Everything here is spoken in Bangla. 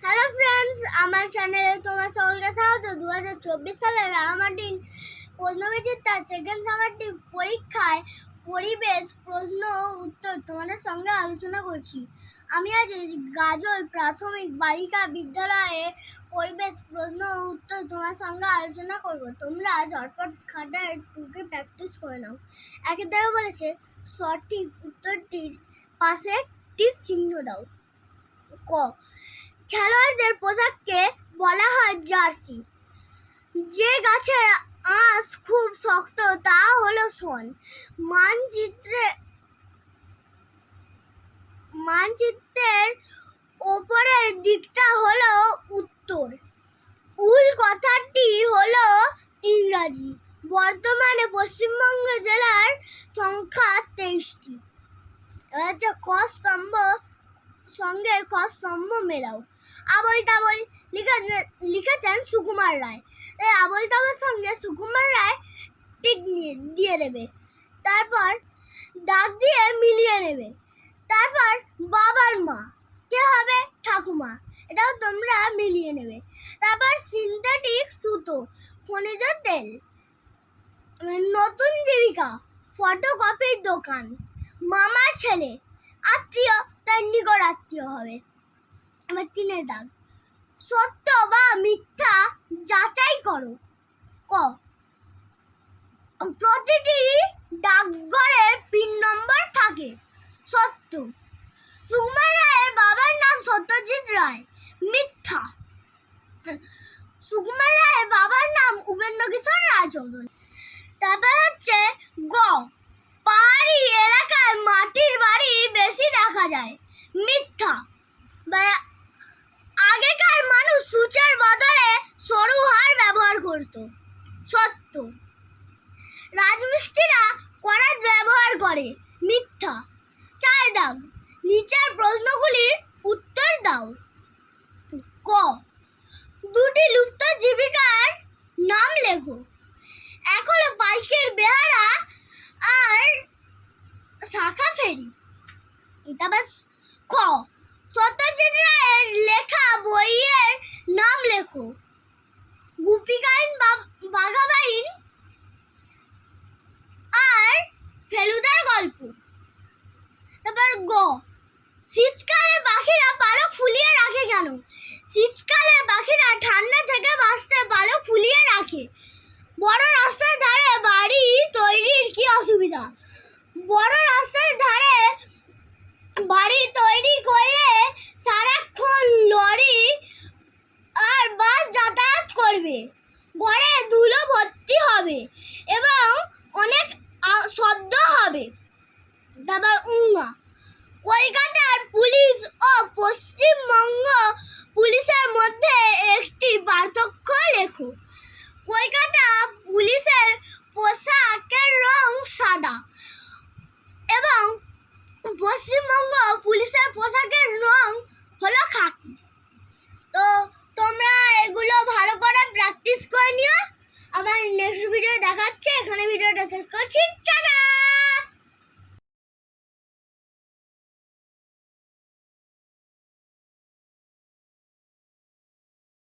হ্যালো ফ্রেন্ডস, আমার চ্যানেলে তোমার সকলকে স্বাগত। 2024 সালের রাঙামাটির প্রশ্নবিচিত্রা সেকেন্ড সামারটি পরীক্ষায় পরিবেশ প্রশ্ন ও উত্তর তোমাদের সঙ্গে আলোচনা করছি। আমি আজ গাজল প্রাথমিক বালিকা বিদ্যালয়ের পরিবেশ প্রশ্ন ও উত্তর তোমার সঙ্গে আলোচনা করব। তোমরা ঝটপট খাতায় টুকে প্র্যাকটিস করে নাও। একে দেখে বলেছে সঠিক উত্তরটির পাশে টিক চিহ্ন দাও। ক, খেলোয়াড়দের পোশাককে বলা হয় জার্সি। যে গাছের আঁশ খুব শক্ত তা হলো শন। মানচিত্রের ওপরের দিকটা হলো উত্তর। উল কথাটি হলো ইংরাজি। বর্তমানে পশ্চিমবঙ্গ জেলার সংখ্যা 23টি। ক স্তম্ভ সঙ্গে খ স্তম্ভ মেলাও। আবল তাবল লিখেছেন সুকুমার রায়। তাই আবল তাবল সঙ্গে সুকুমার রায় টিক দিয়ে দেবে। তারপর দাগ দিয়ে মিলিয়ে নেবে। তারপর বাবার মা কে হবে? ঠাকুমা। এটাও তোমরা মিলিয়ে নেবে। তারপর সিনথেটিক সুতো, খনিজ তেল, নতুন জীবিকা, ফটোকপির দোকান, মামার ছেলে, আত্মীয় তার নিকট আত্মীয় হবে। এবার 3 দাগ, সত্য বা মিথ্যা যাচাই করো। ক, প্রতিটি ডাকঘরের পিন নম্বর থাকে। সত্য। সুকুমার রায়ের বাবার নাম সত্যজিৎ রায়। মিথ্যা। সুকুমার রায়ের বাবার নাম উপেন্দ্র কিশোর রায়চৌধুরী। তারপর হচ্ছে গ, পাহাড়ি এলাকায় মাটির বাড়ি বেশি দেখা যায়। মিথ্যা। আগেকার মানুষ সূচের বদলে সরু হাড় ব্যবহার করত। সত্য। রাজমিস্ত্রিরা করাত ব্যবহার করে। মিথ্যা। 4 দাগ, নিচের প্রশ্নগুলির উত্তর দাও। ক, 2টি লুপ্ত জীবিকার নাম লেখো। এক হলো পাইকের বেহারা আর শাখা ফেরি। তারপর খ, সত্যজিৎ রায়ের লেখা বইয়ের নাম লেখো। গুপিগাইন বাঘাবাইন আর ফেলুদার গল্প। তারপর গ, শীতকালে পাখিরা পালক ফুলিয়ে রাখে কেন? শীতকালে পাখিরা ঠান্ডা থেকে বাঁচতে পালক ফুলিয়ে রাখে। বড় রাস্তার ধারে বাড়ি তৈরির কি অসুবিধা? বড় রাস্তার ধারে বাড়ি তৈরি করলে সারাক্ষণ লরি আর বাস যাতায়াত করবে। ঘরে ধুলো ভর্তি হবে এবং অনেক শব্দ হবে। তারপর কলকাতার পুলিশ ও পশ্চিমবঙ্গ পুলিশের মধ্যে একটি পার্থক্য লেখো। কলকাতা পুলিশের পোশাকের রং সাদা এবং পশ্চিমবঙ্গ পুলিশের পোশাকের রং হলো খাকি। তো তোমরা এগুলো ভালো করে প্র্যাকটিস করে নিও। আমার নেক্সট ভিডিও দেখাচ্ছে। এখানে ভিডিওটা শেষ করছি।